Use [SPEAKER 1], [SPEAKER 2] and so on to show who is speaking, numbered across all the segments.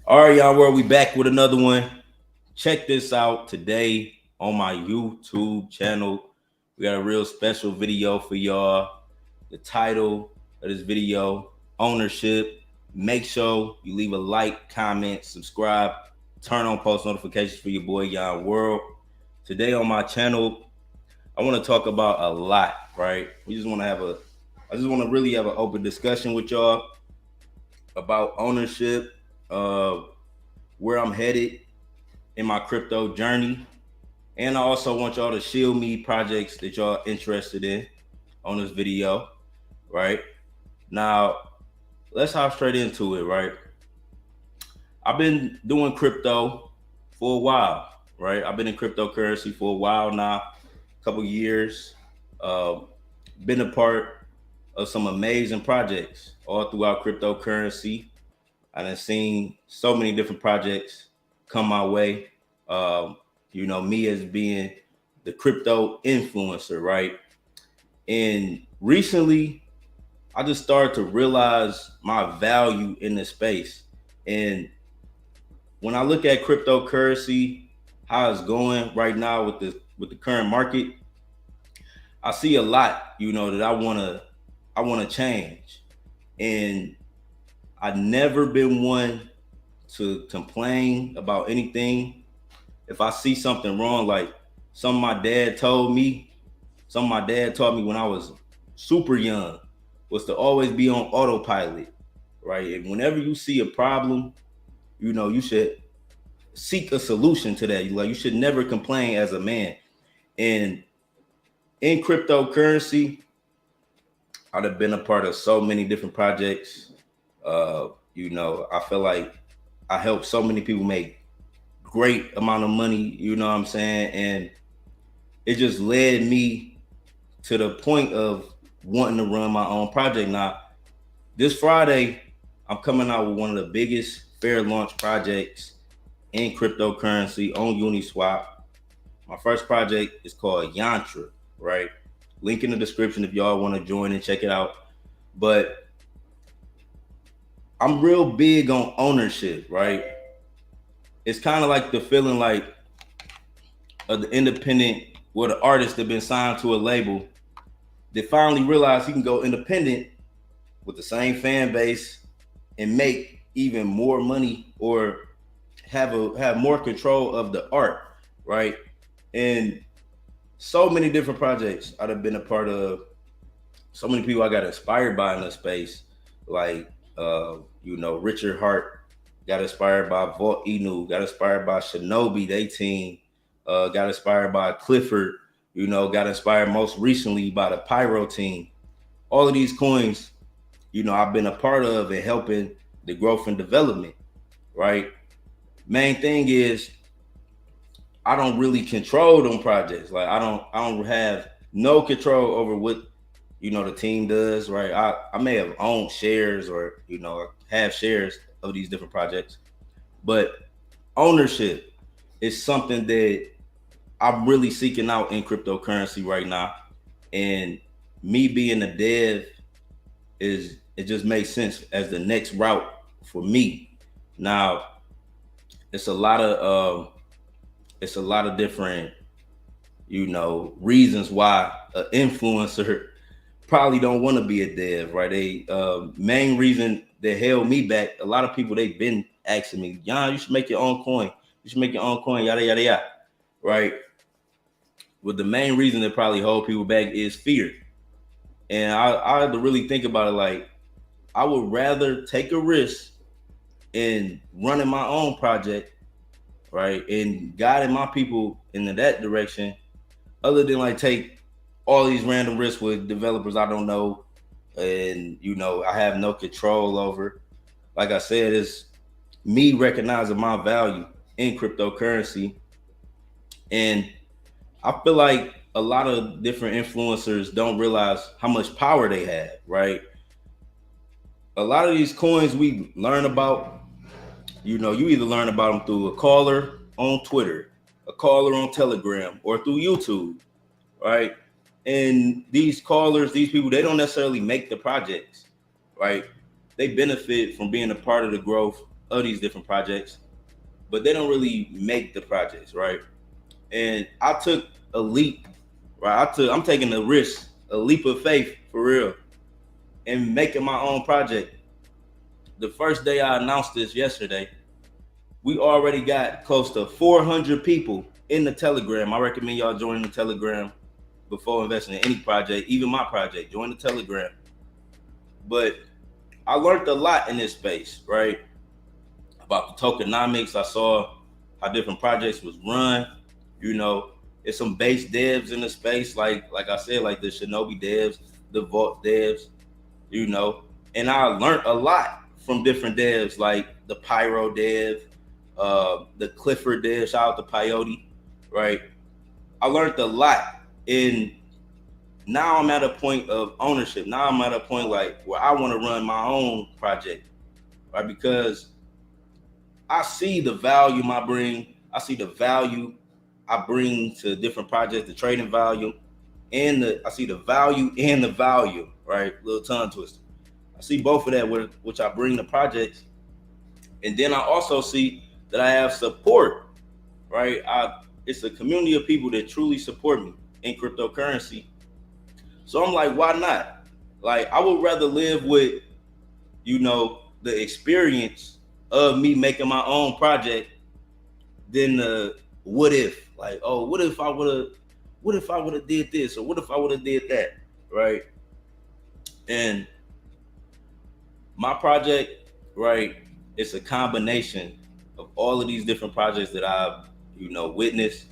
[SPEAKER 1] All right, y'all, world, we back with another one. Check this out today on my YouTube channel. We got a real special video for y'all. The title of this video, ownership. Make sure you leave a like, comment, subscribe, turn on post notifications for your boy Yon World. Today on my channel, I want to talk about a lot, right? I just want to really have an open discussion with y'all about ownership, where I'm headed in my crypto journey. And I also want y'all to shield me projects that y'all interested in on this video, right? Now, let's hop straight into it, right? I've been doing crypto for a while, right? I've been in cryptocurrency for a while now, a couple years. Been a part of some amazing projects all throughout cryptocurrency. I've seen so many different projects come my way. Me as being the crypto influencer, right? And recently, I just started to realize my value in this space. And when I look at cryptocurrency, how it's going right now with the current market, I see a lot, that I wanna change. And I've never been one to complain about anything. If I see something wrong, like something my dad taught me when I was super young, was to always be on autopilot, right? And whenever you see a problem, you should seek a solution to that. You should never complain as a man. And in cryptocurrency, I'd have been a part of so many different projects. I feel like I helped so many people make great amount of money, you know what I'm saying? And it just led me to the point of wanting to run my own project. Now, this Friday, I'm coming out with one of the biggest fair launch projects in cryptocurrency on Uniswap. My first project is called Yantra, right? Link in the description if y'all want to join and check it out. But I'm real big on ownership, right? It's kind of like the feeling like of the independent, or the artist that been signed to a label that finally realized he can go independent with the same fan base and make even more money, or have more control of the art, right? And so many different projects I'd have been a part of. So many people I got inspired by in the space, like Richard Hart, got inspired by Vault Inu, got inspired by Shinobi, they team, got inspired by Clifford, got inspired most recently by the Pyro team. All of these coins, I've been a part of and helping the growth and development, right? Main thing is I don't really control them projects. Like I don't have no control over what the team does, right? I may have owned shares or have shares of these different projects, but ownership is something that I'm really seeking out in cryptocurrency right now. And me being a dev, it just makes sense as the next route for me. Now, it's a lot of different reasons why an influencer probably don't want to be a dev, right? They main reason that held me back, a lot of people, they've been asking me, Yon, you should make your own coin. You should make your own coin, yada, yada, yada, right? But the main reason that probably hold people back is fear. And I had to really think about it. Like, I would rather take a risk in running my own project, right? And guiding my people into that direction, other than like take all these random risks with developers I don't know, and I have no control over. Like I said, it's me recognizing my value in cryptocurrency. And I feel like a lot of different influencers don't realize how much power they have, right? A lot of these coins we learn about, you either learn about them through a caller on Twitter, a caller on Telegram, or through YouTube, right? And these callers, these people, they don't necessarily make the projects, right? They benefit from being a part of the growth of these different projects, but they don't really make the projects, right? And I took a leap, right? I'm taking a risk, a leap of faith for real, and making my own project. The first day I announced this yesterday, we already got close to 400 people in the Telegram. I recommend y'all join the Telegram before investing in any project, even my project. Join the Telegram. But I learned a lot in this space, right? About the tokenomics. I saw how different projects was run. You know, there's some base devs in the space, like I said, like the Shinobi devs, the Vault devs, you know. And I learned a lot from different devs, like the Pyro dev, the Clifford dev, shout out to Peyote, right? I learned a lot, and now I'm at a point of ownership. Now I'm at a point like where I want to run my own project, right? Because I see the value I bring. I see the value I bring to different projects, the trading value, and I see the value and the value, right? Little tongue twister. I see both of that, which I bring to projects, and then I also see that I have support, right? It's a community of people that truly support me in cryptocurrency. So I'm like, why not? Like, I would rather live with, you know, the experience of me making my own project than the what if. Like, oh, what if I would have did this, or what if I would have did that, right? And my project, right, it's a combination of all of these different projects that I've, you know, witnessed,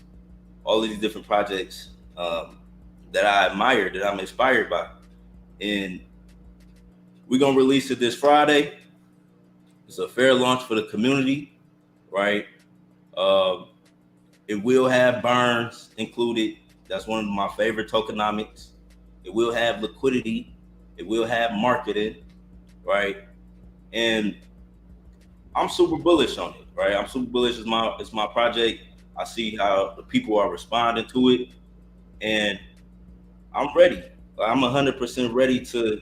[SPEAKER 1] all of these different projects that I admire, that I'm inspired by. And we're gonna release it this Friday. It's a fair launch for the community, right? It will have burns included. That's one of my favorite tokenomics. It will have liquidity. It will have marketing, right? And I'm super bullish on it, right? I'm super bullish. It's my project. I see how the people are responding to it, and I'm ready. I'm 100% ready to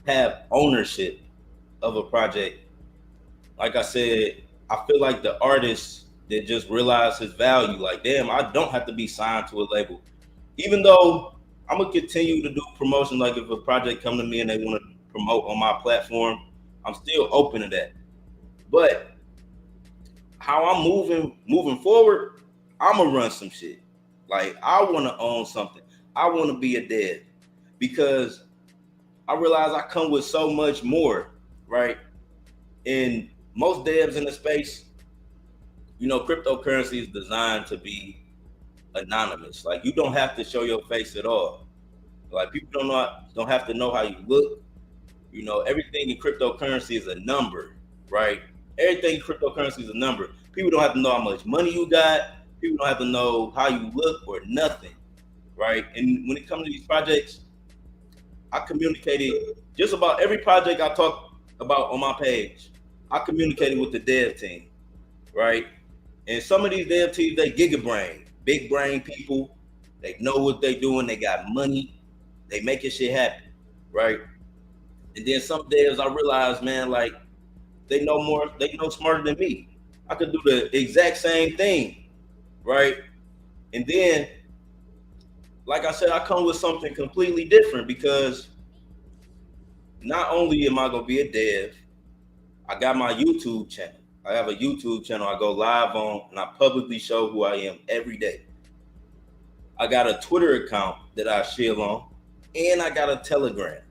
[SPEAKER 1] have ownership of a project. Like I said, I feel like the artist that just realized his value, like, damn, I don't have to be signed to a label. Even though I'm gonna continue to do promotion, like if a project come to me and they want to promote on my platform, I'm still open to that. But how I'm moving forward, I'm gonna run some shit. Like, I want to own something. I want to be a dev, because I realize I come with so much more, right? And most devs in the space, you know, cryptocurrency is designed to be anonymous. Like, you don't have to show your face at all. Like, people don't have to know how you look. You know, everything in cryptocurrency is a number, right? Everything in cryptocurrency is a number. People don't have to know how much money you got. People don't have to know how you look or nothing, right? And when it comes to these projects, I communicated just about every project I talk about on my page. I communicated with the dev team, right? And some of these dev teams, they gigabrain, big brain people. They know what they're doing. They got money. They making shit happen, right? And then some devs, I realized, man, like, they know more. They know smarter than me. I could do the exact same thing, right? And then, like I said, I come with something completely different, because not only am I gonna be a dev, I got my YouTube channel. I have a YouTube channel I go live on, and I publicly show who I am every day. I got a Twitter account that I Shill on, and I got a Telegram.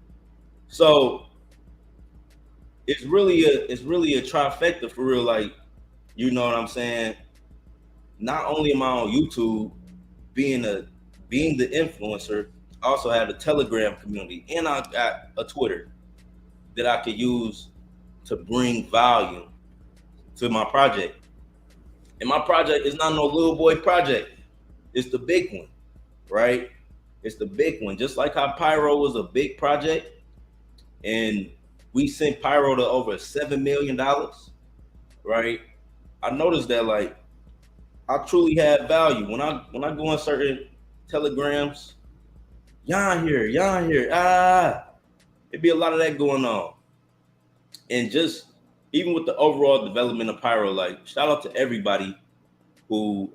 [SPEAKER 1] So it's really a trifecta for real. Like, you know what I'm saying? Not only am I on YouTube being the influencer, I also have a Telegram community, and I got a Twitter that I could use to bring value to my project. And my project is not no little boy project. It's the big one, right? It's the big one. Just like how Pyro was a big project, and we sent Pyro to over $7 million, right? I noticed that, like, I truly have value. When I go on certain telegrams, Yon here, it be a lot of that going on. And just, even with the overall development of pyro, like shout out to everybody who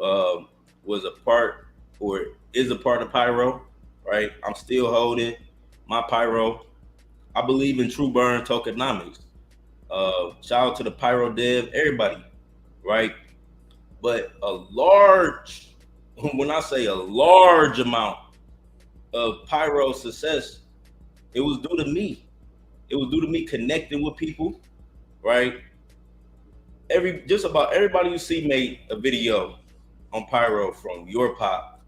[SPEAKER 1] was a part or is a part of pyro, right? I'm still holding my pyro. I believe in true burn tokenomics. Shout out to the pyro dev, everybody, right? But a large, when I say a large amount of pyro success, it was due to me. It was due to me connecting with people, right? Just about everybody you see made a video on pyro, from Your Pop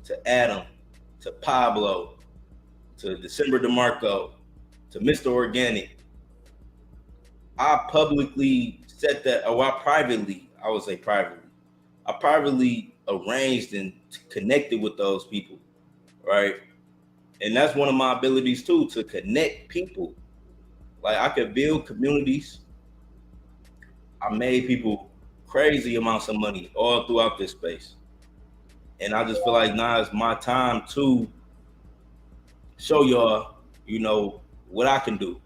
[SPEAKER 1] to Adam to Pablo to December DeMarco to Mr. Organic. I publicly said that, or I would say privately, I privately arranged and connected with those people, right? And that's one of my abilities too, to connect people. Like I could build communities. I made people crazy amounts of money all throughout this space. And I just feel like now it's my time to show y'all, what I can do.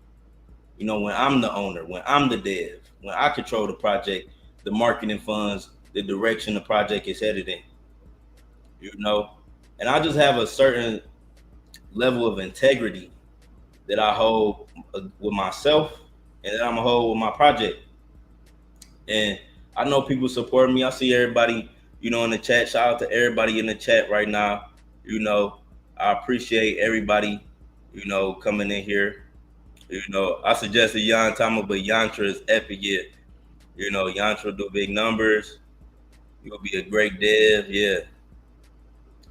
[SPEAKER 1] When I'm the owner, when I'm the dev, when I control the project, the marketing funds, the direction the project is headed in, and I just have a certain level of integrity that I hold with myself and that I'm gonna hold with my project. And I know people support me. I see everybody, in the chat. Shout out to everybody in the chat right now. I appreciate everybody, coming in here. I suggested Yon, but Yantra is epic yet. Yantra do big numbers. You'll be a great dev, yeah.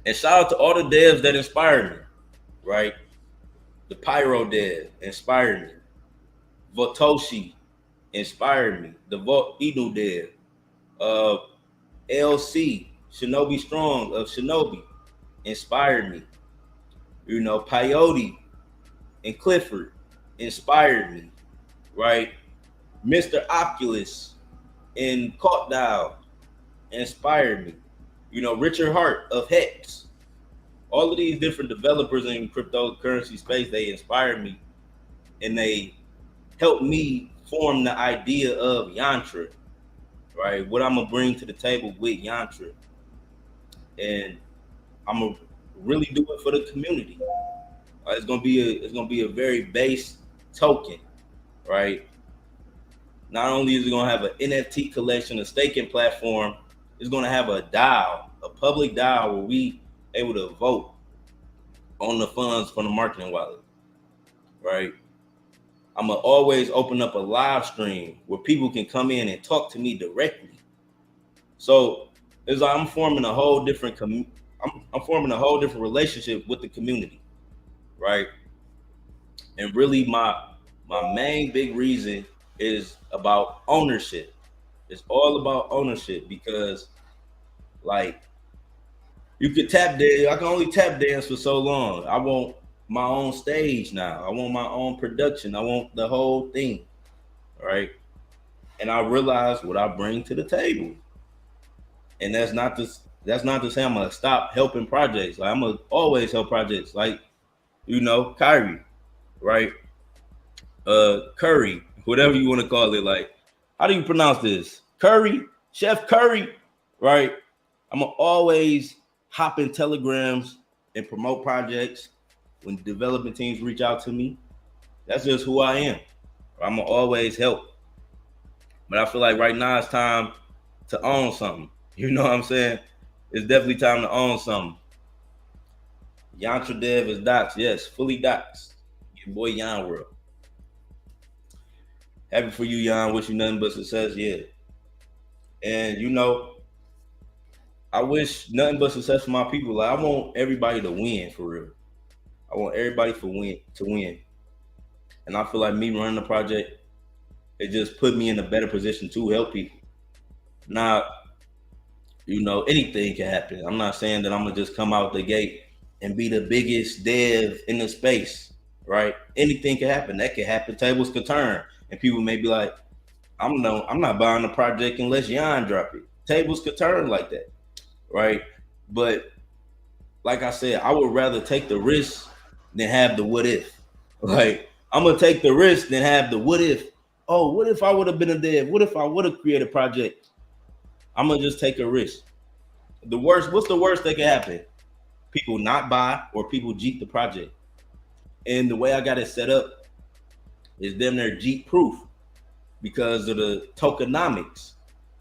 [SPEAKER 1] And shout out to all the devs that inspired me, right? The Pyro dev inspired me. Votoshi inspired me. The Inu dev. LC, Shinobi Strong of Shinobi, inspired me. Peyote and Clifford inspired me, right? Mr. Oculus and Cautdown inspired me. Richard Hart of Hex. All of these different developers in cryptocurrency space, they inspired me and they helped me form the idea of Yantra, right? What I'm gonna bring to the table with Yantra. And I'm gonna really do it for the community. It's gonna be a very base token, right? Not only is it gonna have an NFT collection, a staking platform, it's gonna have a DAO, a public DAO where we able to vote on the funds from the marketing wallet, right? I'm gonna always open up a live stream where people can come in and talk to me directly. So it's like I'm forming a whole different relationship with the community, right? And really my main big reason is about ownership. It's all about ownership because, like, you could tap dance. I can only tap dance for so long. I want my own stage now. I want my own production. I want the whole thing, right? And I realize what I bring to the table. And that's not to say I'm gonna stop helping projects. Like, I'm gonna always help projects. Like, Kyrie, right? Curry, whatever you want to call it. Like, how do you pronounce this? Curry, Chef Curry, right? I'm gonna always hop in telegrams and promote projects when development teams reach out to me. That's just who I am. I'm gonna always help. But I feel like right now it's time to own something. You know what I'm saying? It's definitely time to own something. Yantra Dev is docs, yes, fully docs. Your boy Yon World. Happy for you, Yon. Wish you nothing but success, yeah. And I wish nothing but success for my people. Like, I want everybody to win, for real. I want everybody to win. And I feel like me running the project, it just put me in a better position to help people. Now, anything can happen. I'm not saying that I'm gonna just come out the gate and be the biggest dev in the space, right? Anything can happen. That can happen. Tables could turn. And people may be like, I'm not buying the project unless Yon drop it. Tables could turn like that, right? But like I said, I would rather take the risk than have the what if. Like, I'm gonna take the risk than have the what if. oh, what if I would have been a dev? What if I would have created a project? I'm gonna just take a risk. What's the worst that can happen? People not buy or people Jeep the project. And the way I got it set up is them their Jeep proof because of the tokenomics.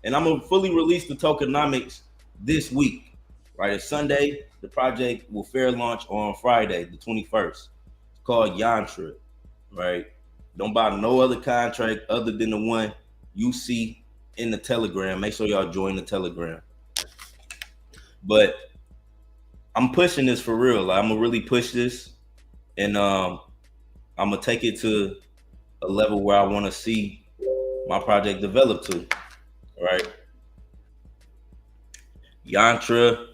[SPEAKER 1] And I'm gonna fully release the tokenomics this week. Right, it's Sunday. The project will fair launch on Friday, the 21st. It's called Yantra. Right, don't buy no other contract other than the one you see in the Telegram. Make sure y'all join the Telegram. But I'm pushing this for real. Like, I'm gonna really push this, and I'm gonna take it to a level where I want to see my project develop to. Right, Yantra,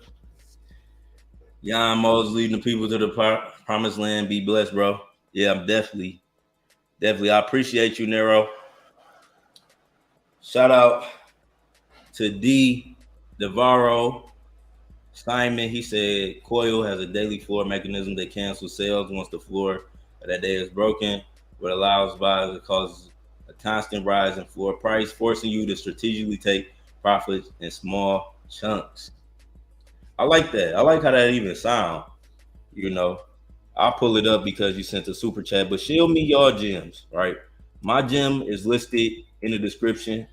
[SPEAKER 1] Yon World leading the people to the promised land. Be blessed, bro. Yeah, I'm definitely. I appreciate you, Nero. Shout out to D. Devaro. Simon, he said, Coil has a daily floor mechanism that cancels sales once the floor of that day is broken, but allows buyers to cause a constant rise in floor price, forcing you to strategically take profits in small chunks. I like that. I like how that even sounds. You know, I'll pull it up because you sent a super chat, but show me your gems, right? My gem is listed in the description.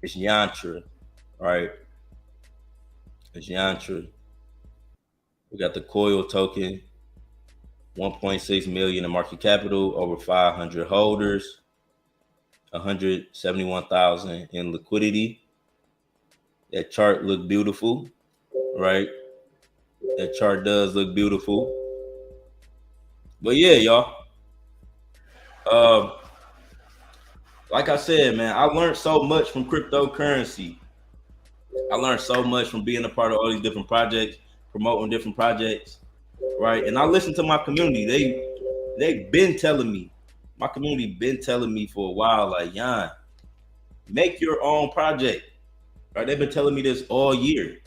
[SPEAKER 1] It's Yantra, right? It's Yantra. We got the Coil token, 1.6 million in market capital, over 500 holders, 171,000 in liquidity. That chart look beautiful, right? That chart does look beautiful. But yeah, y'all. Like I said, man, I learned so much from cryptocurrency. I learned so much from being a part of all these different projects, promoting different projects, right? And I listen to my community. They've been telling me, my community been telling me for a while, like, Yon, make your own project, right? They've been telling me this all year,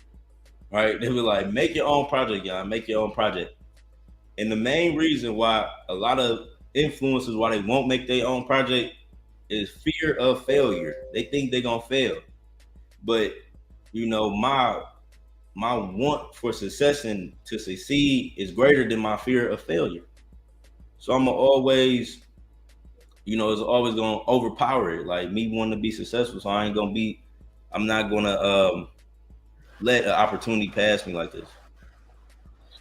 [SPEAKER 1] right? They were like, make your own project, Yon, make your own project. And the main reason why a lot of influencers, why they won't make their own project is fear of failure. They think they're gonna fail. But you know, my want for success and to succeed is greater than my fear of failure. So I'm always, you know, it's always gonna overpower it. Like me wanting to be successful, so I'm not gonna let an opportunity pass me like this.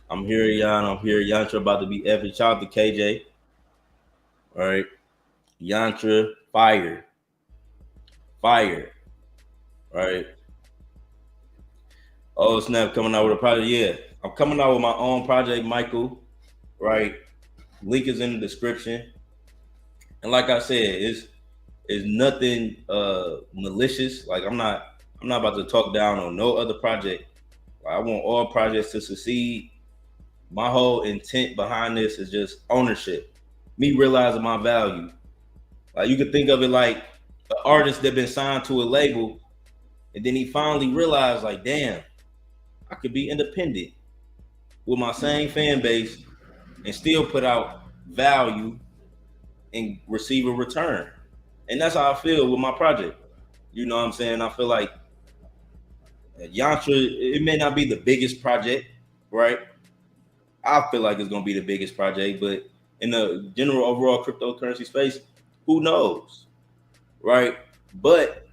[SPEAKER 1] I'm here, Yon. I'm here, Yantra, about to be epic. Shout out to KJ. All right, Yantra, fire. All right. Oh snap, coming out with a project. Yeah, I'm coming out with my own project, Michael. Right, link is in the description. And like I said, it's nothing malicious. Like I'm not about to talk down on no other project. Like, I want all projects to succeed. My whole intent behind this is just ownership. Me realizing my value. Like you could think of it like an artist that been signed to a label, and then he finally realized, like, damn, I could be independent with my same fan base and still put out value and receive a return. And that's how I feel with my project. You know what I'm saying? I feel like Yantra, it may not be the biggest project, right? I feel like it's gonna be the biggest project, but in the general overall cryptocurrency space, who knows, right? But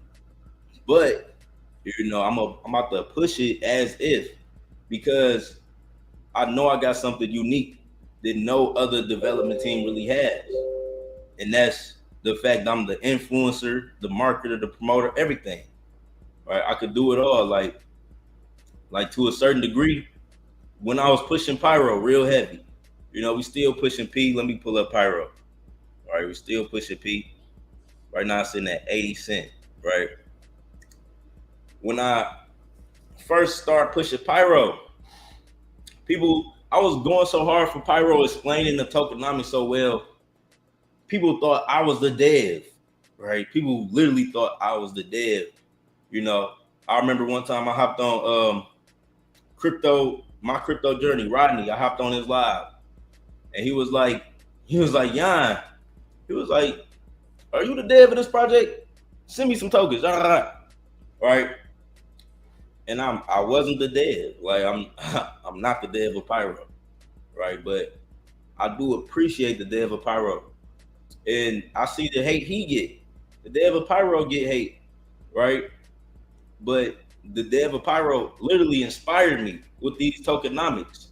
[SPEAKER 1] you know, I'm about to push it as if, because I know I got something unique that no other development team really has, and that's the fact I'm the influencer, the marketer, the promoter, everything. Right? I could do it all, like to a certain degree. When I was pushing Pyro real heavy, you know, we still pushing P. Let me pull up Pyro. All right, we still pushing P. Right now, it's sitting at 80 cents. Right. When I first started pushing Pyro, I was going so hard for Pyro, explaining the tokenomics so well. People thought I was the dev, right? People literally thought I was the dev. You know, I remember one time I hopped on my crypto journey, Rodney. I hopped on his live, and he was like, Yon, he was like, are you the dev of this project? Send me some tokens. Right? And I wasn't the dev. Like I'm not the dev of Pyro, right? But I do appreciate the dev of Pyro. And I see the hate he get. The dev of Pyro get hate, right? But the dev of Pyro literally inspired me with these tokenomics.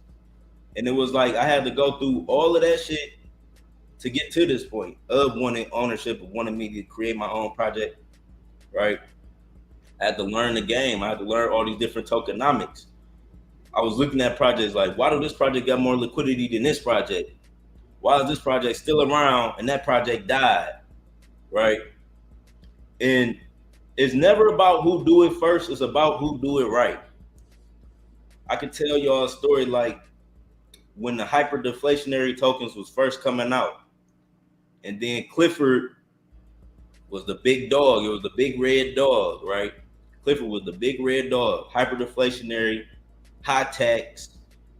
[SPEAKER 1] And it was like I had to go through all of that shit to get to this point of wanting ownership, of wanting me to create my own project, right? I had to learn the game. I had to learn all these different tokenomics. I was looking at projects like, why do this project got more liquidity than this project? Why is this project still around and that project died, right? And it's never about who do it first. It's about who do it right. I can tell y'all a story like when the hyperdeflationary tokens was first coming out, and then Clifford was the big dog. It was the big red dog, right? Clifford was the big red dog, hyperdeflationary, high tax,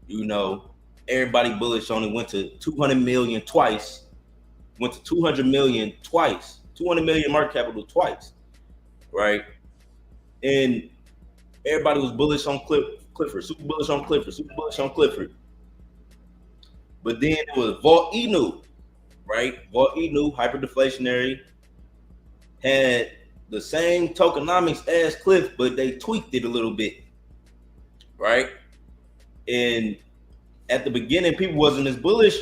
[SPEAKER 1] you know, everybody bullish on it, went to 200 million twice, went to 200 million twice, 200 million market capital twice, right? And everybody was bullish on Clifford, super bullish on Clifford, super bullish on Clifford. But then it was Vault Inu, right? Vault Inu, hyperdeflationary, had the same tokenomics as Cliff, but they tweaked it a little bit, right? And at the beginning, people wasn't as bullish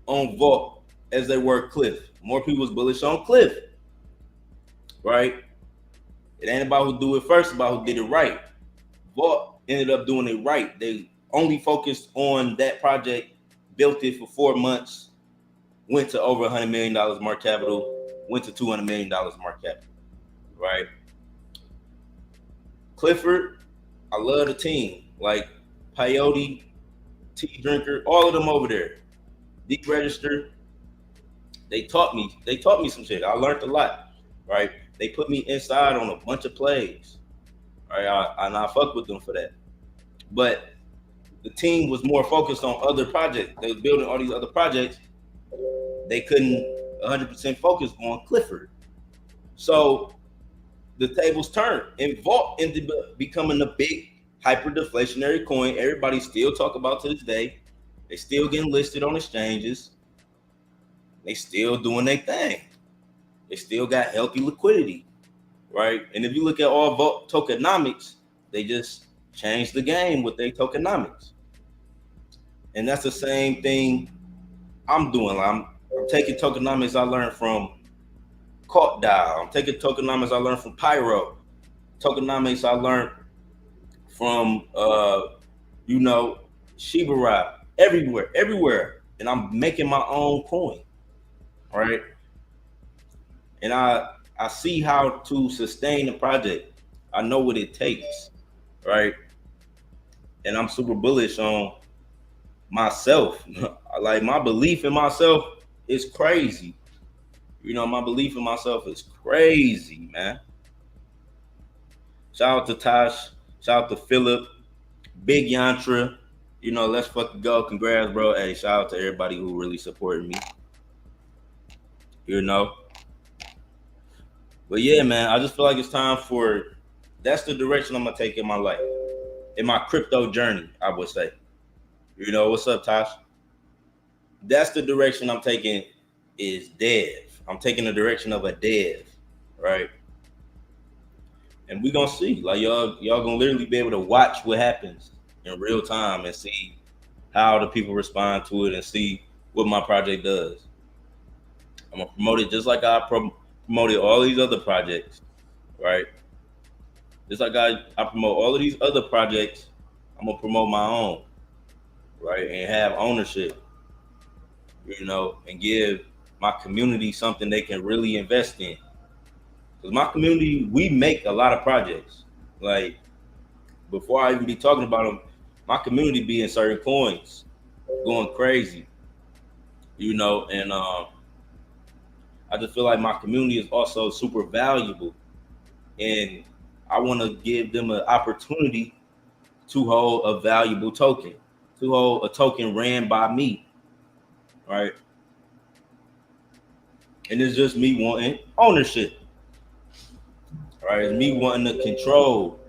[SPEAKER 1] on Vault as they were Cliff. More people was bullish on Cliff, right? It ain't about who do it first, it's about who did it right. Vault ended up doing it right. They only focused on that project, built it for 4 months, went to over $100 million market capital, went to $200 million market capital, right? Clifford, I love the team. Like Peyote, Tea Drinker, all of them over there. Deep Register, they taught me some shit. I learned a lot, right? They put me inside on a bunch of plays, right? And I fuck with them for that. But the team was more focused on other projects. They was building all these other projects. They couldn't 100% focus on Clifford. So the tables turned, and Vault ended up becoming a big hyper-deflationary coin. Everybody still talk about to this day. They still getting listed on exchanges. They still doing their thing. They still got healthy liquidity, right? And if you look at all Vault tokenomics, they just changed the game with their tokenomics. And that's the same thing I'm doing. I'm taking tokenomics I learned from CaughtDAO. I'm taking tokenomics I learned from Pyro. Tokenomics I learned from you know, Shiba everywhere. And I'm making my own coin, right? And I see how to sustain the project. I know what it takes, right? And I'm super bullish on myself. Like my belief in myself is crazy. You know, my belief in myself is crazy, man. Shout out to Tosh, shout out to Philip, Big Yantra. You know, let's fucking go. Congrats, bro. Hey, shout out to everybody who really supported me. You know. But yeah, man, I just feel like it's time for, that's the direction I'm gonna take in my life. In my crypto journey, I would say. You know, what's up, Tosh? That's the direction I'm taking, is dev. I'm taking the direction of a dev, right? And we gonna see. Like y'all gonna literally be able to watch what happens in real time and see how the people respond to it and see what my project does. I'm gonna promote it just like I promoted all these other projects, right? Just like I promote all of these other projects, I'm gonna promote my own, right? And have ownership, you know, and give my community something they can really invest in. Because my community, we make a lot of projects. Like, before I even be talking about them, my community be in certain coins, going crazy, you know, and I just feel like my community is also super valuable, and I want to give them an opportunity to hold a valuable token, to hold a token ran by me, right? And it's just me wanting ownership, right? It's me wanting to control.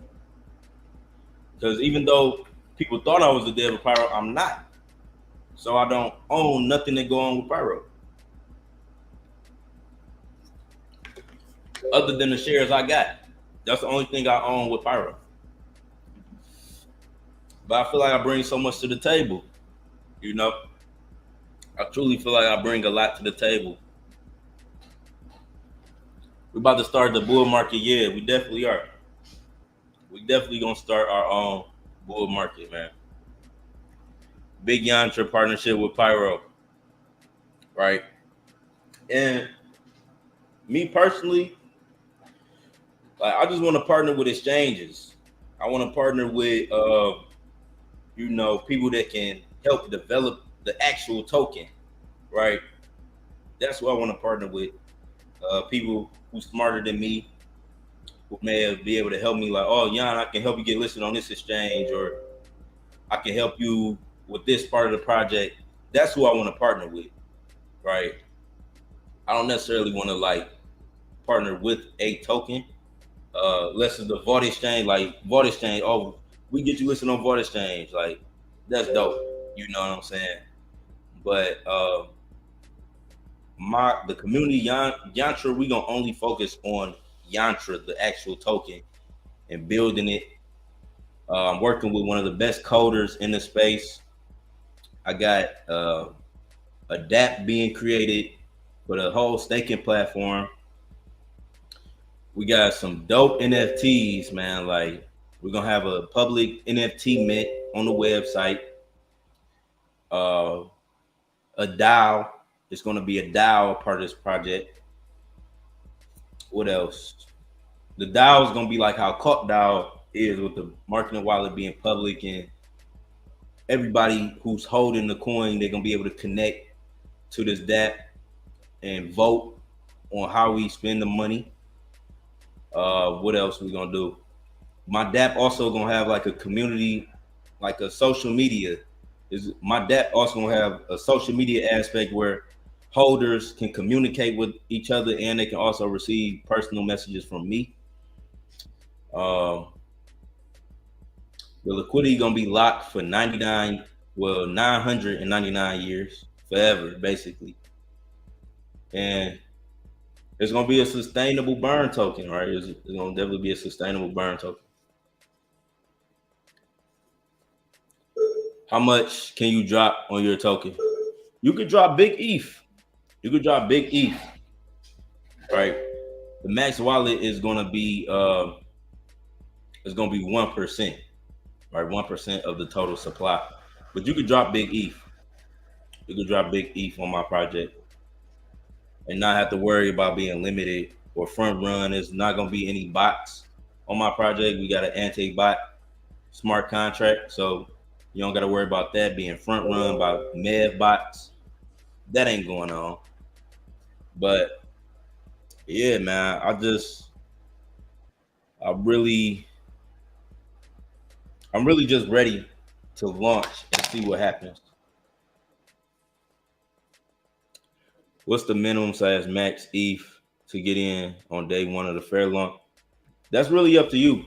[SPEAKER 1] Because even though people thought I was the dev of Pyro, I'm not. So I don't own nothing that go on with Pyro, other than the shares I got. That's the only thing I own with Pyro. But I feel like I bring so much to the table. You know, I truly feel like I bring a lot to the table. We're about to start the bull market. Yeah, we definitely are. We definitely gonna start our own bull market, man. Big Yantra partnership with Pyro, right? And me personally, like I just want to partner with exchanges. I want to partner with people that can help develop the actual token, right? That's what I want to partner with. People who smarter than me, who may be able to help me, like, oh, Yon, I can help you get listed on this exchange, or I can help you with this part of the project. That's who I want to partner with, right? I don't necessarily want to like partner with a token. Unless it's the Vault Exchange, like Vault Exchange, oh, we get you listed on Vault Exchange, like that's dope. You know what I'm saying? But the community Yantra, we gonna only focus on Yantra, the actual token, and building it. I'm working with one of the best coders in the space. I got a DApp being created for the whole staking platform. We got some dope NFTs, man. Like we're gonna have a public NFT mint on the website. A DAO. It's gonna be a DAO part of this project. What else? The DAO is gonna be like how Cult DAO is, with the marketing wallet being public, and everybody who's holding the coin, they're gonna be able to connect to this DApp and vote on how we spend the money. What else we gonna do? My DApp also gonna have like a community, like a social media. Is my DApp also gonna have a social media aspect where holders can communicate with each other, and they can also receive personal messages from me. The liquidity gonna be locked for 999 years, forever, basically. And it's gonna be a sustainable burn token, right? It's gonna definitely be a sustainable burn token. How much can you drop on your token? You could drop big ETH. You could drop big ETH, right? The max wallet is gonna be 1%, right? 1% of the total supply. But you could drop big ETH. You could drop big ETH on my project and not have to worry about being limited or front run. There's not gonna be any bots on my project. We got an anti-bot smart contract, so you don't gotta worry about that being front run by Mev bots. That ain't going on. But yeah, man, I'm really just ready to launch and see what happens. What's the minimum size max ETH to get in on day one of the fair launch? That's really up to you.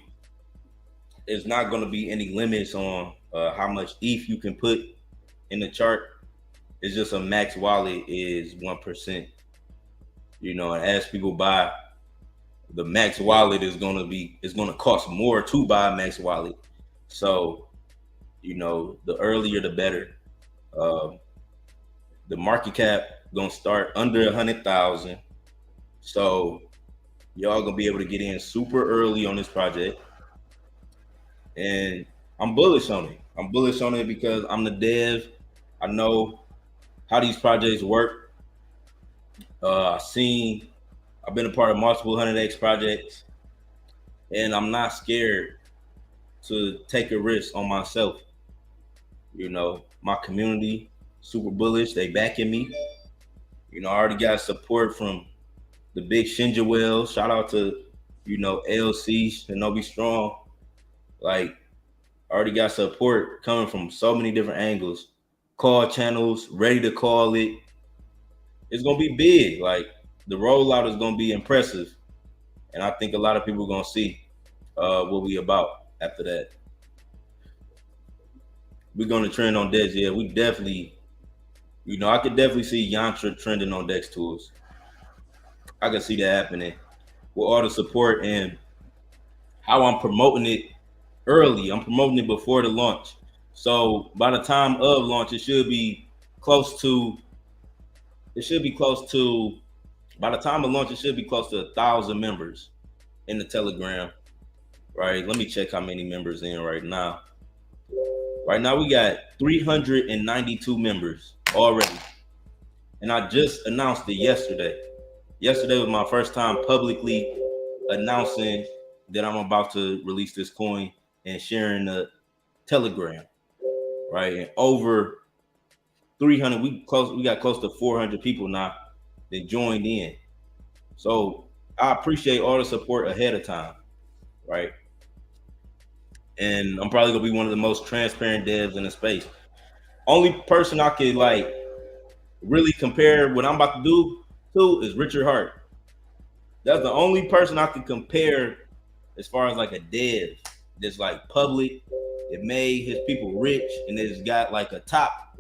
[SPEAKER 1] There's not going to be any limits on how much ETH you can put in the chart. It's just a max wallet is 1%. You know, and as people buy, the max wallet is going to cost more to buy a max wallet. So, you know, the earlier the better. The market cap gonna start under 100,000. So y'all gonna be able to get in super early on this project. And I'm bullish on it. I'm bullish on it because I'm the dev. I know how these projects work. I've been a part of multiple 100x projects, and I'm not scared to take a risk on myself. You know, my community, super bullish. They backing me. You know, I already got support from the big Shinja whales. Shout out to, LC, Shinobi Strong. Like, I already got support coming from so many different angles. Call channels, ready to call it. It's gonna be big. Like, the rollout is gonna be impressive, and I think a lot of people are gonna see what we about after that. We're gonna trend on Dex. Yeah, we definitely, I could definitely see Yantra trending on Dex tools. I can see that happening with all the support and how I'm promoting it early. I'm promoting it before the launch. So by the time of launch, it should be close to, by the time of launch, it should be close to 1,000 members in the Telegram, right? Let me check how many members in right now. Right now, we got 392 members already. And I just announced it yesterday. Yesterday was my first time publicly announcing that I'm about to release this coin and sharing the Telegram, right? And over 300, we got close to 400 people now that joined in. So I appreciate all the support ahead of time, right? And I'm probably gonna be one of the most transparent devs in the space. Only person I could like really compare what I'm about to do to is Richard Hart. That's the only person I could compare as far as like a dev that's like public, that made his people rich, and that's got like a top,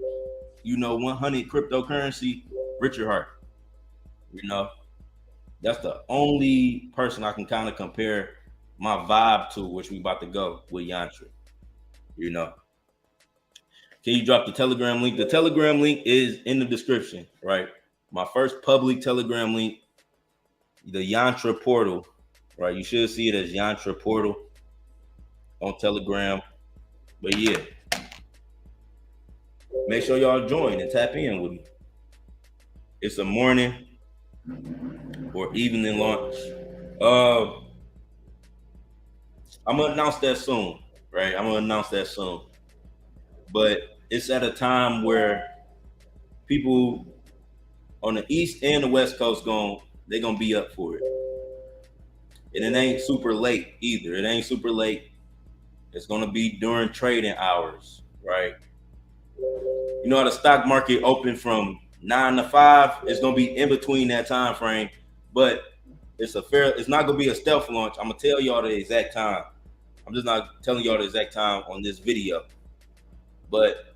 [SPEAKER 1] 100 cryptocurrency. Richard Hart. That's the only person I can kind of compare my vibe to, which we about to go with Yantra. Can you drop the Telegram link? The Telegram link is in the description, right? My first public Telegram link, the Yantra portal, right? You should see it as Yantra portal on Telegram. But yeah, make sure y'all join and tap in with me. It's a morning or evening launch. I'm gonna announce that soon, right? But it's at a time where people on the East and the West Coast they're gonna be up for it. And it ain't super late either. It ain't super late. It's gonna be during trading hours, right? You know how the stock market open from 9 to 5? It's gonna be in between that time frame, but it's not gonna be a stealth launch. I'm gonna tell y'all the exact time. I'm just not telling y'all the exact time on this video. But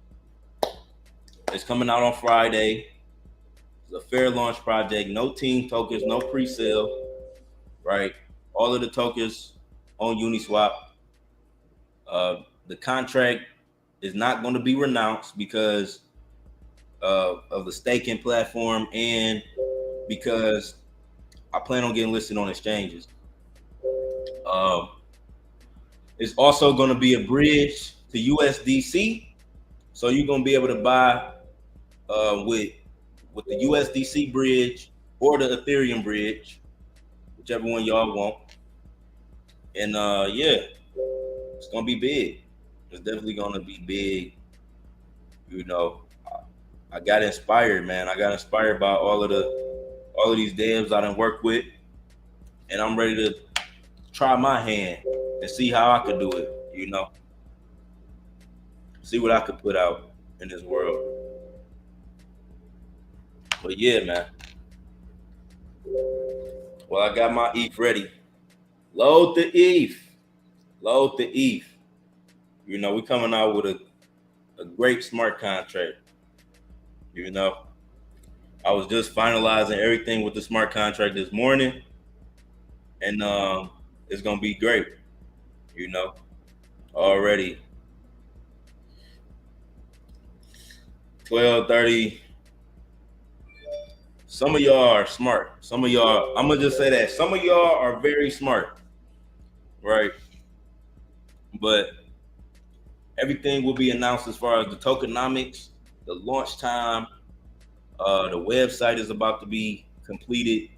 [SPEAKER 1] it's coming out on Friday. It's a fair launch project. No team tokens, no pre-sale, right? All of the tokens on Uniswap. The contract is not going to be renounced because of the staking platform and because I plan on getting listed on exchanges. It's also going to be a bridge to USDC. So you're going to be able to buy with the USDC bridge or the Ethereum bridge, whichever one y'all want. And yeah, it's going to be big. It's definitely going to be big. I got inspired, man. I got inspired by all of these devs I done worked with, and I'm ready to try my hand and see how I could do it. See what I could put out in this world. But yeah, man. Well, I got my ETH ready. Load the ETH. We coming out with a great smart contract. I was just finalizing everything with the smart contract this morning, and it's gonna be great. Already 12:30. Some of y'all are smart. Some of y'all, I'm gonna just say that some of y'all are very smart, right? But everything will be announced as far as the tokenomics, the launch time. The website is about to be completed.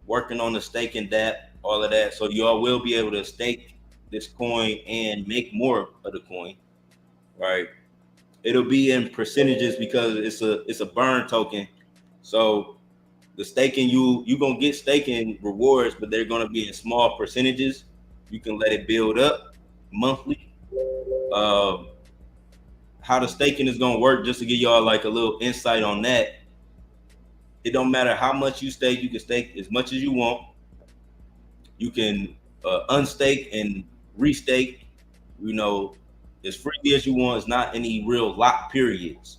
[SPEAKER 1] Working on the staking dApp, all of that. So y'all will be able to stake this coin and make more of the coin, right? It'll be in percentages because it's a burn token. So the staking, you're gonna get staking rewards, but they're gonna be in small percentages. You can let it build up monthly. How the staking is gonna work, just to give y'all like a little insight on that. It don't matter how much you stake. You can stake as much as you want. You can unstake and restake, you know, as freely as you want. It's not any real lock periods.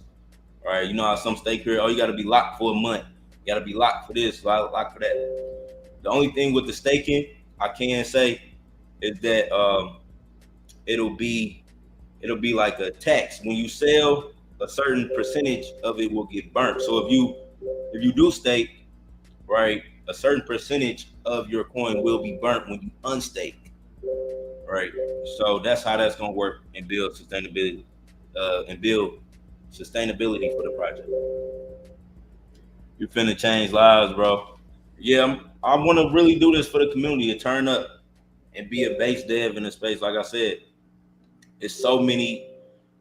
[SPEAKER 1] All right. You know how some stake period, oh, you got to be locked for a month. You got to be locked for this, locked for that. The only thing with the staking, I can say, is that it'll be like a tax. When you sell, a certain percentage of it will get burnt. So if you do stake, right, a certain percentage of your coin will be burnt when you unstake, right? So that's how that's gonna work and build sustainability, for the project. You finna change lives, bro. Yeah, I want to really do this for the community and turn up and be a base dev in the space. Like I said, it's so many.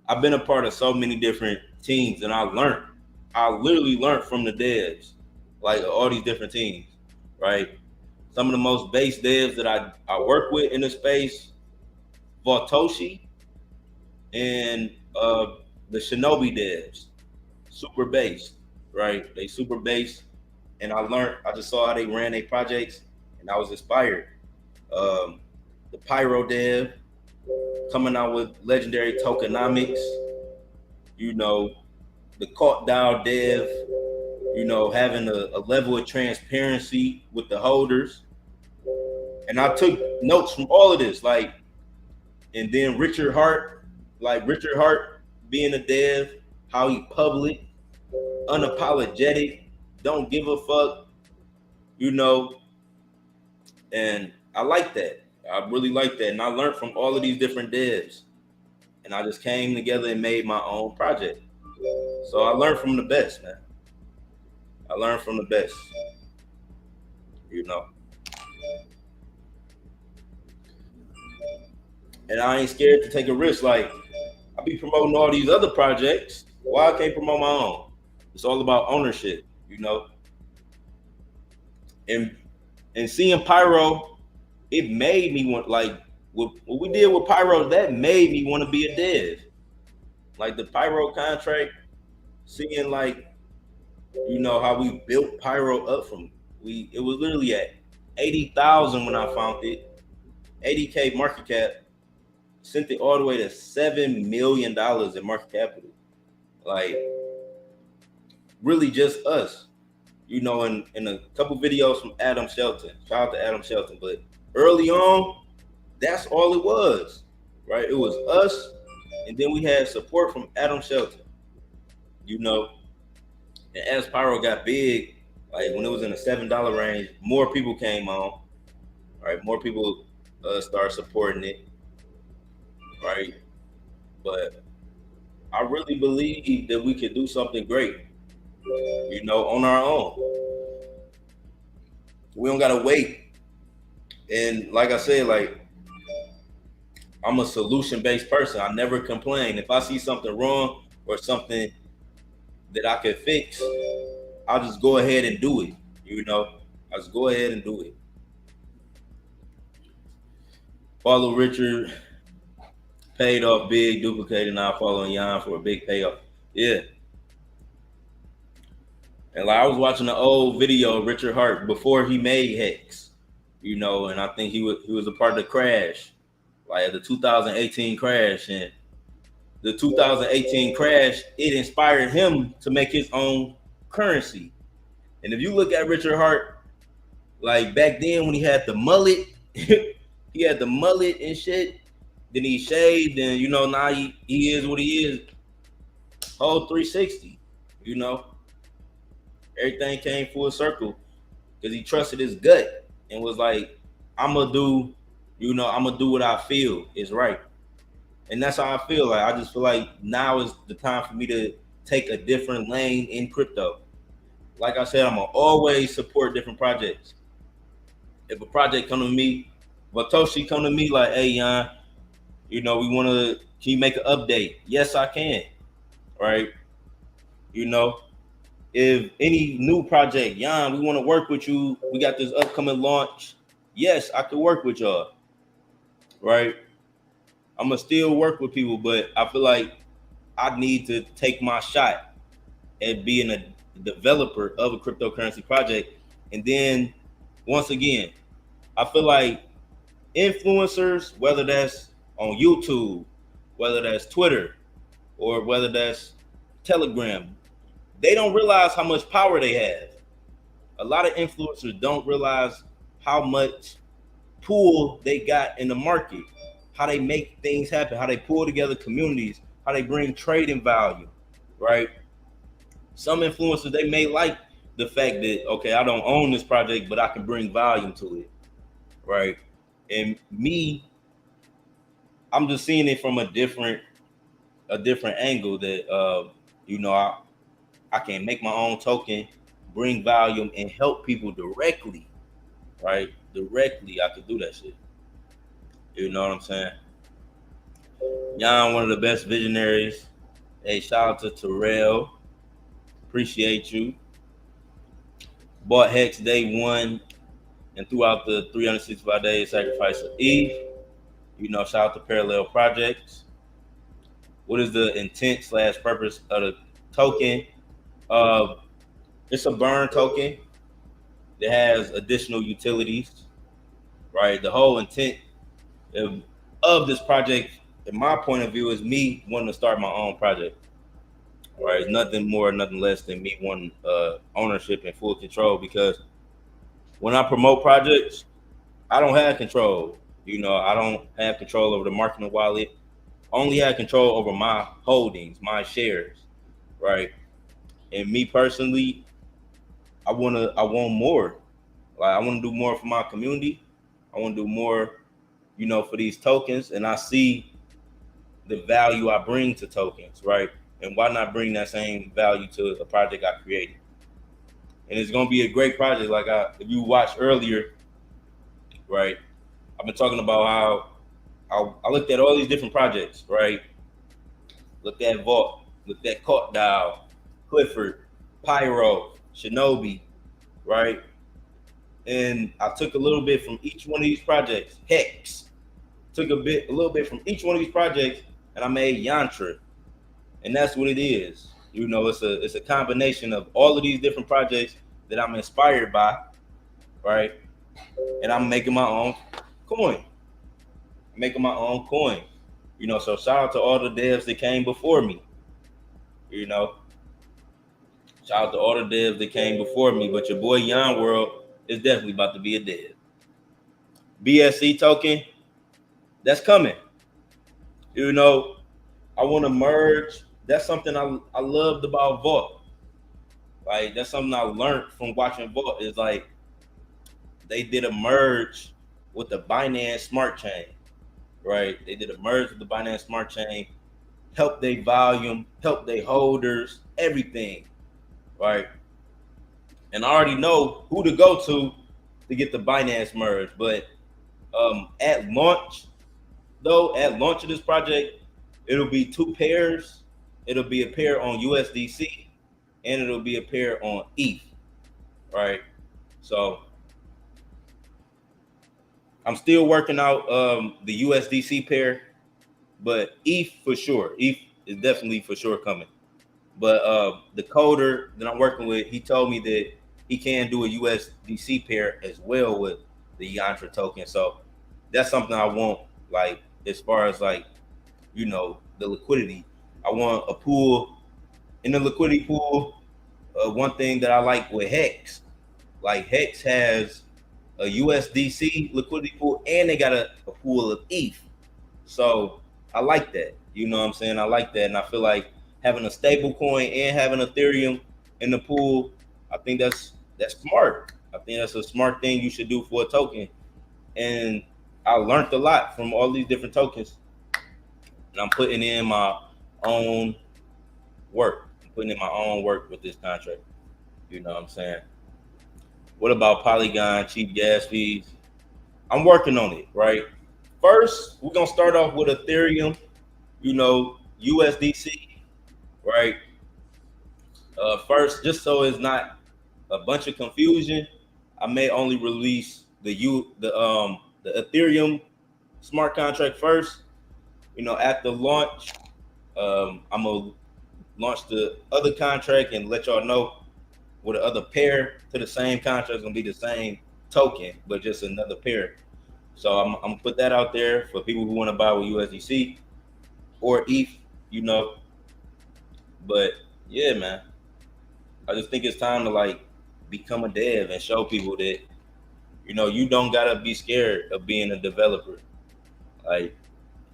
[SPEAKER 1] I've been a part of so many different teams, and I literally learned from the devs, like all these different teams, right? Some of the most base devs that I work with in the space, Vautoshi and the Shinobi devs, super base, right? They super base, and I just saw how they ran their projects, and I was inspired. The Pyro dev coming out with legendary tokenomics, you know, the Caught DAO dev, you know, having a level of transparency with the holders. And I took notes from all of this, like, and then Richard Hart being a dev, how he public, unapologetic, don't give a fuck, you know, and I like that. I really like that. And I learned from all of these different devs. And I just came together and made my own project. So I learned from the best, man. I learned from the best, you know. And I ain't scared to take a risk. Like, I be promoting all these other projects. Why I can't promote my own? It's all about ownership, you know. And seeing Pyro, it made me want, like, what we did with Pyro, that made me want to be a dev. Like the Pyro contract, seeing, like, you know, how we built Pyro up from, it was literally at 80,000 when I found it, 80K market cap, sent it all the way to $7 million in market capital. Like, really just us, you know, in a couple videos from Adam Shelton. Shout out to Adam Shelton. But early on, that's all it was, right? It was us, and then we had support from Adam Shelton, you know. And as Pyro got big, like when it was in the $7 range, more people came on, right? More people started supporting it, right? But I really believe that we could do something great, you know, on our own. We don't gotta wait. And like I said, like, I'm a solution-based person. I never complain. If I see something wrong or something that I can fix, I'll just go ahead and do it. You know, I'll just go ahead and do it. Follow Richard, paid off big, duplicated. Now following Yon for a big payoff. Yeah. And like, I was watching the old video of Richard Hart before he made Hex, you know, and I think he was a part of the crash, like the 2018 crash. And the 2018 crash, it inspired him to make his own currency. And if you look at Richard Hart, like back then when he had the mullet, he had the mullet and shit, then he shaved, and you know, now he is what he is. Whole 360, you know. Everything came full circle because he trusted his gut and was like, I'm gonna do what I feel is right. And that's how I feel. Like, I just feel like now is the time for me to take a different lane in crypto. Like I said, I'm gonna always support different projects. If a project come to me, Vautoshi come to me like, hey, Yon, you know, can you make an update? Yes, I can. Right? You know, if any new project, Yon, we want to work with you. We got this upcoming launch. Yes, I could work with y'all. Right? I'm gonna still work with people, but I feel like I need to take my shot at being developer of a cryptocurrency project. And then once again, I feel like influencers, whether that's on YouTube, whether that's Twitter, or whether that's Telegram, they don't realize how much power they have. A lot of influencers don't realize how much pull they got in the market, how they make things happen, how they pull together communities, how they bring trading value, right? Some influencers, they may like the fact that, okay, I don't own this project, but I can bring volume to it, right? And me, I'm just seeing it from a different angle that I can make my own token, bring volume, and help people directly, right? Directly, I could do that shit. You know what I'm saying? Yon, one of the best visionaries. Hey, shout out to Terrell. Appreciate you. Bought Hex day one and throughout the 365 days sacrifice of ETH. You know, shout out to Parallel Projects. What is the intent / purpose of the token? It's a burn token that has additional utilities, right? The whole intent of this project, in my point of view, is me wanting to start my own project. Right? It's nothing more, nothing less than me wanting ownership and full control, because when I promote projects, I don't have control. You know, I don't have control over the marketing wallet. I only have control over my holdings, my shares, right? And me personally, I want more. Like, I want to do more for my community. I want to do more, you know, for these tokens. And I see the value I bring to tokens, right? And why not bring that same value to a project I created? And it's gonna be a great project. Like, if you watched earlier, right? I've been talking about how I looked at all these different projects, right? Looked at Vault, looked at Caught Dial, Clifford, Pyro, Shinobi, right? And I took a little bit from each one of these projects. Hex, took a little bit from each one of these projects, and I made Yantra. And that's what it is. You know, it's a combination of all of these different projects that I'm inspired by, right? And I'm making my own coin. Making my own coin. You know, so shout out to all the devs that came before me. You know, shout out to all the devs that came before me. But your boy Yon World is definitely about to be a dev. BSC token, that's coming. You know, I want to merge. That's something I loved about Vault. Like, that's something I learned from watching Vault, is like they did a merge with the Binance Smart Chain, right? They did a merge with the Binance Smart Chain, help their volume, help their holders, everything, right? And I already know who to go to get the Binance merge. But at launch of this project, it'll be two pairs. It'll be a pair on USDC and it'll be a pair on ETH, right? So I'm still working out the USDC pair, but ETH for sure. ETH is definitely for sure coming. But the coder that I'm working with, he told me that he can do a USDC pair as well with the Yantra token. So that's something I want, like, as far as, like, you know, the liquidity. I want a pool. In the liquidity pool, one thing that I like with Hex, like, Hex has a USDC liquidity pool and they got a pool of ETH. So I like that. You know what I'm saying? I like that. And I feel like having a stable coin and having Ethereum in the pool, I think that's smart. I think that's a smart thing you should do for a token. And I learned a lot from all these different tokens. And I'm putting in my own work. I'm putting in my own work with this contract. You know what I'm saying? What about Polygon, cheap gas fees? I'm working on it, right? First, we're going to start off with Ethereum, you know, USDC, right? First, just so it's not a bunch of confusion, I may only release the Ethereum smart contract first. You know, at the launch, I'm gonna launch the other contract and let y'all know with the other pair to the same contract is gonna be the same token, but just another pair. So I'm gonna put that out there for people who want to buy with USDC or ETH, you know. But yeah, man, I just think it's time to like become a dev and show people that you don't gotta be scared of being a developer. Like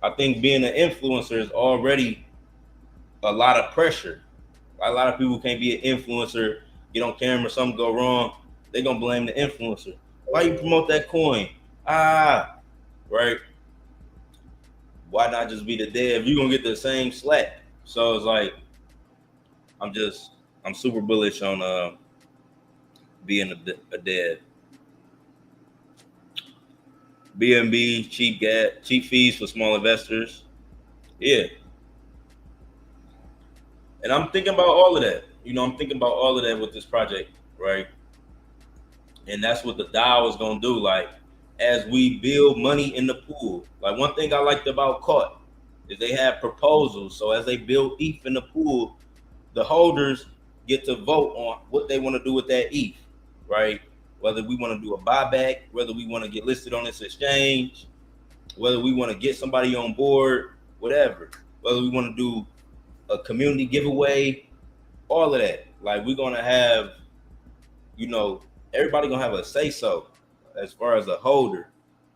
[SPEAKER 1] I think being an influencer is already a lot of pressure. A lot of people can't be an influencer, get on camera, something go wrong, they gonna blame the influencer. Why you promote that coin? Right? Why not just be the dev? You gonna get the same slack. So it's like I'm super bullish on being a dev. BNB, cheap fees for small investors. Yeah. And I'm thinking about all of that. I'm thinking about all of that with this project, right? And that's what the DAO is gonna do. Like, as we build money in the pool. Like one thing I liked about CAUT is they have proposals. So as they build ETH in the pool, the holders get to vote on what they want to do with that ETH, right? Whether we want to do a buyback, whether we want to get listed on this exchange, whether we want to get somebody on board, whatever. Whether we want to do a community giveaway, all of that. Like we're gonna have, everybody gonna have a say so as far as a holder,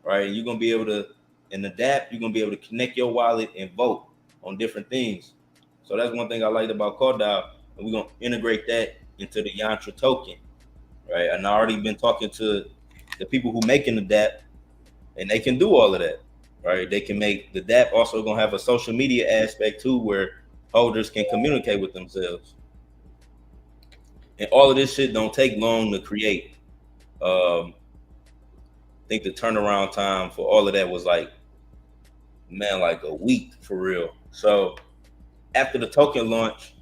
[SPEAKER 1] right? You're gonna be able to, in the DApp, you're gonna be able to connect your wallet and vote on different things. So that's one thing I liked about CoreDAO, and we're gonna integrate that into the Yantra token, right? And I already been talking to the people who making the DApp, and they can do all of that, right? They can make the DApp also gonna have a social media aspect too, where holders can communicate with themselves. And all of this shit don't take long to create. I think the turnaround time for all of that was like a week for real. So after the token launch,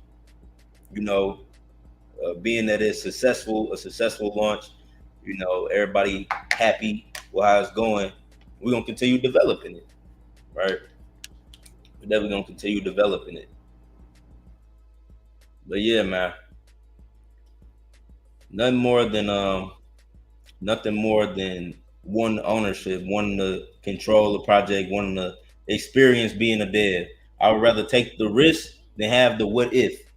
[SPEAKER 1] being that it's a successful launch, everybody happy with how it's going, we're gonna continue developing it, right? We're definitely gonna continue developing it. But yeah, man, nothing more than one ownership, wanting to control the project, wanting to experience being a dev. I would rather take the risk than have the what if.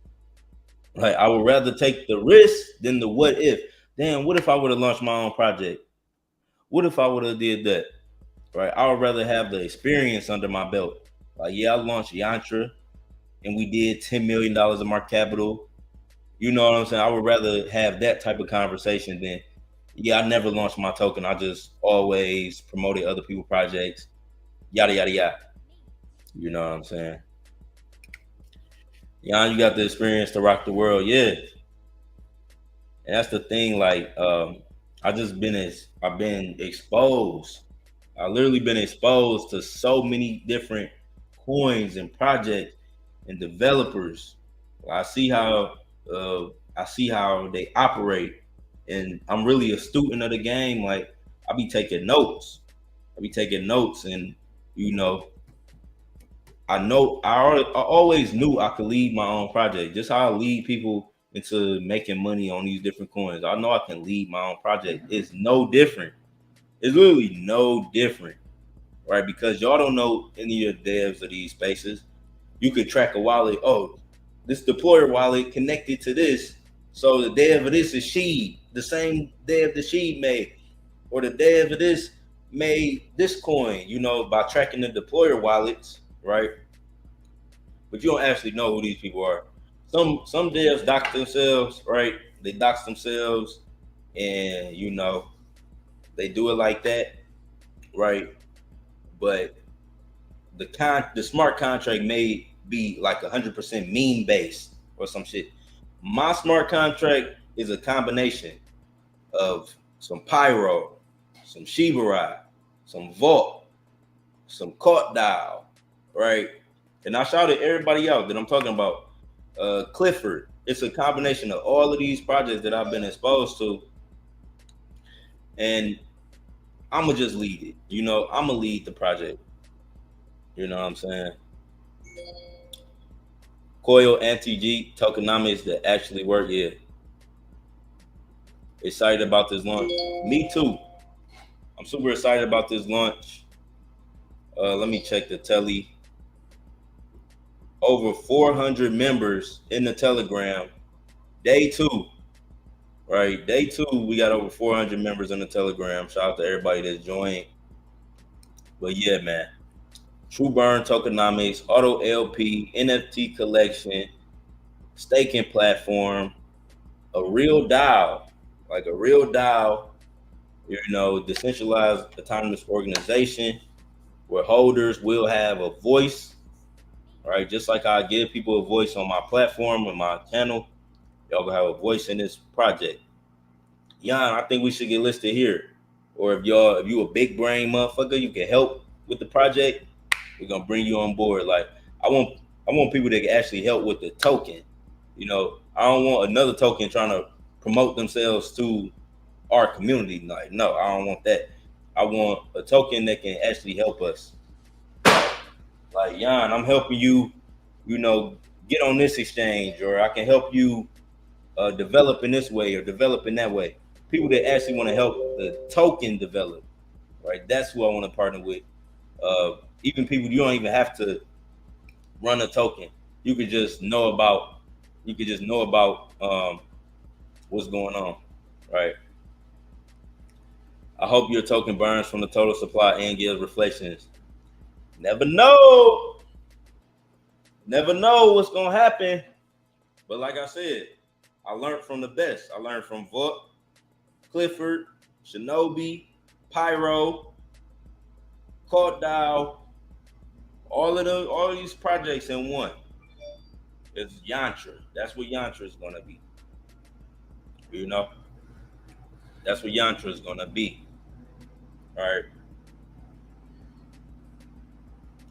[SPEAKER 1] Like I would rather take the risk than the what if. Damn, what if I would have launched my own project? What if I would have did that? Right? I would rather have the experience under my belt. Like, yeah, I launched Yantra and we did $10 million of market capital. You know what I'm saying? I would rather have that type of conversation than, yeah, I never launched my token. I just always promoted other people's projects, yada, yada, yada. You know what I'm saying? Yeah, you got the experience to rock the world. Yeah. And that's the thing. Like, I've been exposed. I literally been exposed to so many different coins and projects and developers. I see how they operate, and I'm really a student of the game. Like I be taking notes. And I always knew I could lead my own project. Just how I lead people into making money on these different coins. I know I can lead my own project. It's no different. It's literally no different, right? Because y'all don't know any of the devs of these spaces. You could track a wallet. Oh, this deployer wallet connected to this. So the dev of this is Shill, the same dev that Shill made, or the dev of this made this coin, by tracking the deployer wallets, right? But you don't actually know who these people are. Some devs dox themselves, right? They dox themselves, and they do it like that, right? But the smart contract may be like 100% meme based or some shit. My smart contract is a combination of some pyro, some Shiba, some vault, some caught dial, right? And I shouted everybody out that I'm talking about. Clifford. It's a combination of all of these projects that I've been exposed to, and I'ma just lead it. I'ma lead the project. You know what I'm saying? Coil, anti-G, tokenomics that actually work, yeah. Excited about this launch. Me too. I'm super excited about this launch. Let me check the telly. Over 400 members in the Telegram. Day 2, right? Day 2, we got over 400 members in the Telegram. Shout out to everybody that's joined. But yeah, man. True Burn Tokenomics, Auto LP, NFT collection, staking platform, a real DAO, like a real DAO, decentralized autonomous organization where holders will have a voice, right? Just like I give people a voice on my platform and my channel, y'all gonna have a voice in this project. Yon, I think we should get listed here. Or if you a big brain motherfucker, you can help with the project, we're gonna bring you on board. Like I want people that can actually help with the token. I don't want another token trying to promote themselves to our community. Like, no, I don't want that. I want a token that can actually help us. Like, Yon, I'm helping you, get on this exchange, or I can help you develop in this way or develop in that way. People that actually want to help the token develop, right? That's who I want to partner with. Even people, you don't even have to run a token. You could just know about what's going on, right? I hope your token burns from the total supply and gives reflections. Never know what's gonna happen. But like I said, I learned from the best. I learned from Vuk, Clifford, Shinobi, Pyro, Caught Dial, all of these projects in one. It's Yantra. That's what Yantra is gonna be. That's what Yantra is gonna be. All right.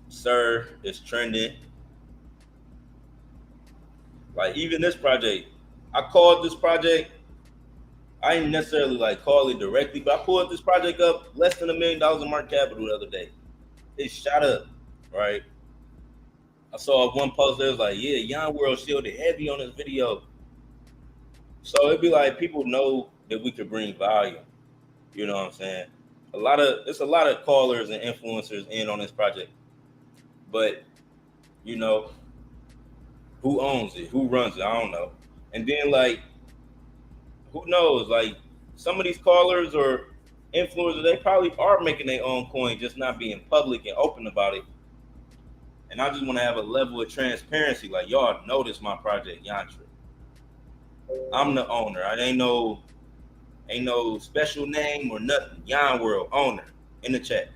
[SPEAKER 1] Sir is trending. Like even this project, I called this project. I didn't necessarily like call it directly, but I pulled this project up less than $1 million in market capital the other day. It shot up, right? I saw one post that was like, yeah, Yon World shielded heavy on this video. So it'd be like people know that we could bring value. You know what I'm saying? It's a lot of callers and influencers in on this project. But who owns it? Who runs it? I don't know. And then like, who knows? Like some of these callers or influencers, they probably are making their own coin, just not being public and open about it. And I just want to have a level of transparency. Like y'all notice my project, Yantra. I'm the owner. I ain't no special name or nothing. Yon World owner in the chat.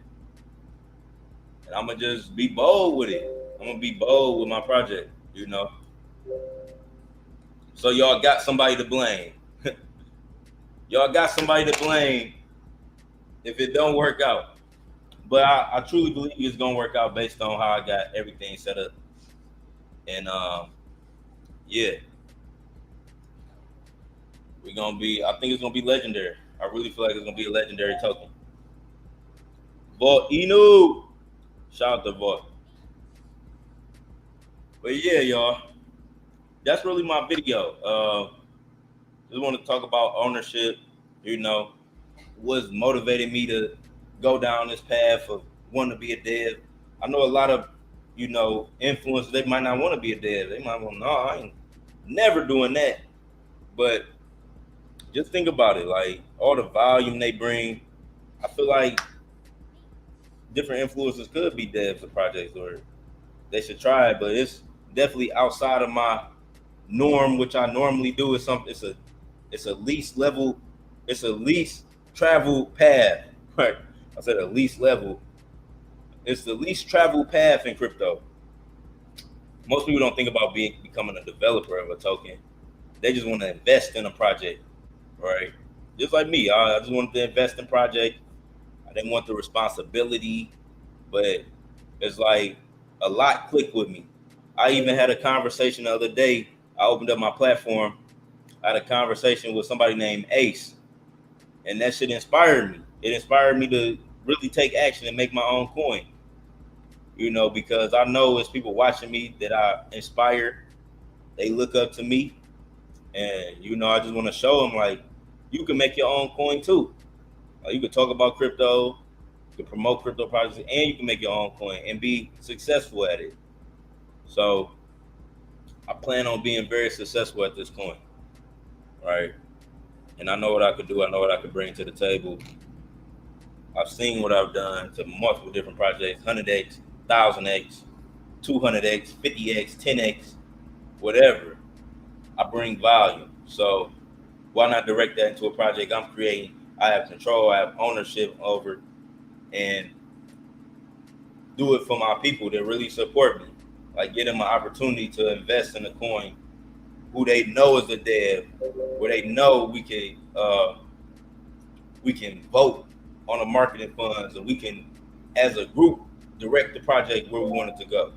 [SPEAKER 1] And I'm gonna just be bold with it. I'm gonna be bold with my project, So y'all got somebody to blame. Y'all got somebody to blame if it don't work out. But I truly believe it's gonna work out based on how I got everything set up. And yeah. I think it's gonna be legendary. I really feel like it's gonna be a legendary token. Vault Inu. Shout out to Vault. But yeah, y'all. That's really my video. Just want to talk about ownership, what's motivated me to go down this path of wanting to be a dev. I know a lot of, influencers, they might not want to be a dev. They might want, no, I ain't never doing that. But just think about it, like all the volume they bring. I feel like different influencers could be devs of projects, or they should try it, but it's definitely outside of my norm, which I normally do. It's a least level, it's a least traveled path. Right? I said a least level. It's the least traveled path in crypto. Most people don't think about becoming a developer of a token. They just want to invest in a project, right? Just like me, I just wanted to invest in project. I didn't want the responsibility, but it's like a lot clicked with me. I even had a conversation the other day. I opened up my platform. I had a conversation with somebody named Ace, and that shit inspired me. It inspired me to really take action and make my own coin. Because I know it's people watching me that I inspire. They look up to me, and I just want to show them like you can make your own coin too. You can talk about crypto, you can promote crypto projects, and you can make your own coin and be successful at it. So I plan on being very successful at this coin, right? And I know what I could do. I know what I could bring to the table. I've seen what I've done to multiple different projects: 100x, 1000x, 200x, 50x, 10x, whatever. I bring value. So why not direct that into a project I'm creating? I have control, I have ownership over, and do it for my people that really support me. Like, get them an opportunity to invest in a coin who they know is a dev, where they know we can vote on the marketing funds, and we can, as a group, direct the project where we want it to go.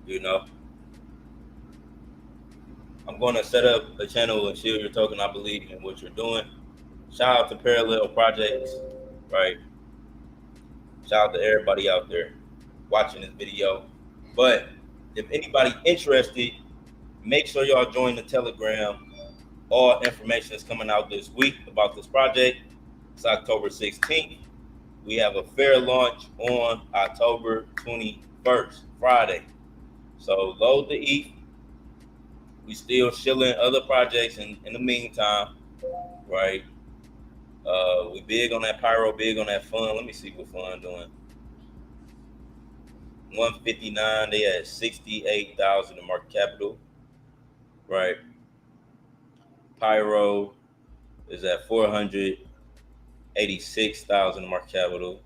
[SPEAKER 1] You know, I'm going to set up a channel and Shill your token. I believe in what you're doing. Shout out to Parallel Projects, right? Shout out to everybody out there watching this video. But if anybody interested, make sure y'all join the Telegram. All information is coming out this week about this project. It's October 16th. We have a fair launch on October 21st, Friday. So load the ETH. We still shilling other projects in the meantime, right? We big on that pyro, big on that fun. Let me see what fun doing. 159, they had 68,000 in market capital, right? Pyro is at 486,000 in market capital.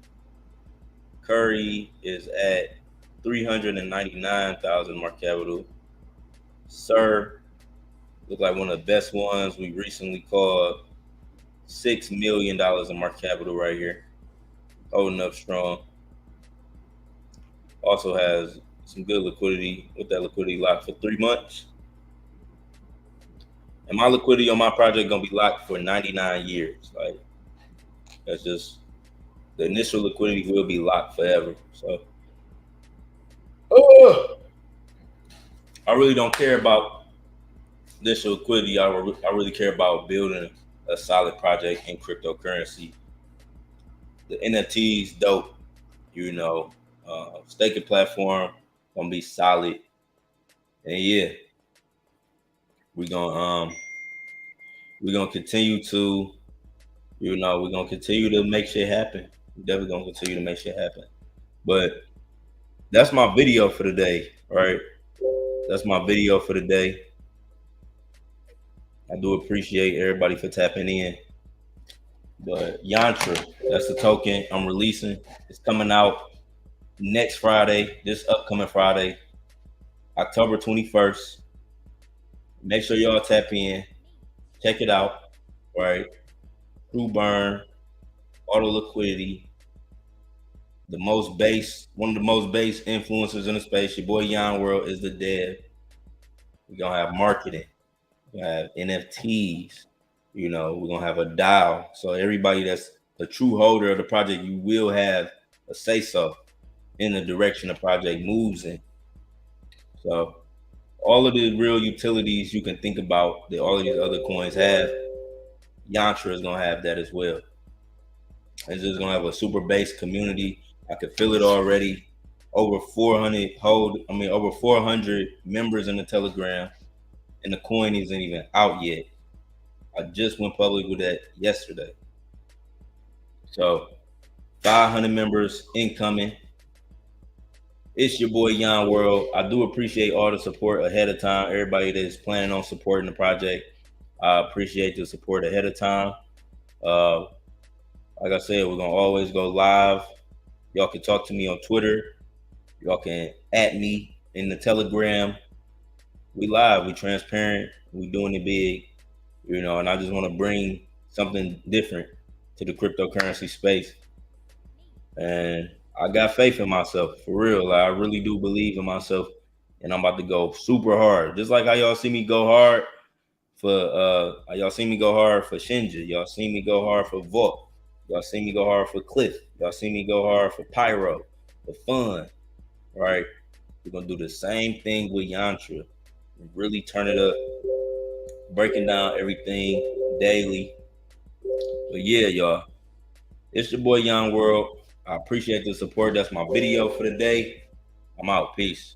[SPEAKER 1] Curry is at 399,000 market capital. Sir, look like one of the best ones. We recently called $6 million in market capital right here, holding up strong. Also has some good liquidity with that liquidity locked for 3 months. And my liquidity on my project gonna be locked for 99 years. Like, that's just, the initial liquidity will be locked forever. So I really don't care about initial liquidity. I really care about building a solid project in cryptocurrency. The NFTs dope, you know. Staking platform gonna be solid, and yeah, we're gonna continue to, we're gonna continue to make shit happen. We're definitely gonna continue to make shit happen. But that's my video for today, right? That's my video for today. I do appreciate everybody for tapping in. But Yantra, that's the token I'm releasing. It's coming out next Friday, this upcoming Friday, October 21st. Make sure y'all tap in, check it out, right? True burn, auto liquidity, one of the most base influencers in the space. Your boy Yon World is the dev. We're gonna have marketing, we're gonna have NFTs, we're gonna have a DAO. So everybody that's a true holder of the project, you will have a say-so in the direction the project moves in. So all of the real utilities you can think about that all of these other coins have, Yantra is gonna have that as well. It's just gonna have a super base community. I can feel it already. Over 400 members in the Telegram, and the coin isn't even out yet. I just went public with that yesterday. So 500 members incoming. It's your boy Yon World. I do appreciate all the support ahead of time. Everybody that's planning on supporting the project, I appreciate the support ahead of time. Like I said, we're gonna always go live. Y'all can talk to me on Twitter. Y'all can @ me in the Telegram. We live, we transparent, we doing it big, and I just want to bring something different to the cryptocurrency space. And I got faith in myself, for real. I really do believe in myself, and I'm about to go super hard. Just like how y'all see me go hard for Shinja. Y'all see me go hard for Vault. Y'all see me go hard for Cliff. Y'all see me go hard for Pyro, for fun, right? We're gonna do the same thing with Yantra. Really turn it up, breaking down everything daily. But yeah, y'all, it's your boy Yon World. I appreciate the support. That's my video for the day. I'm out. Peace.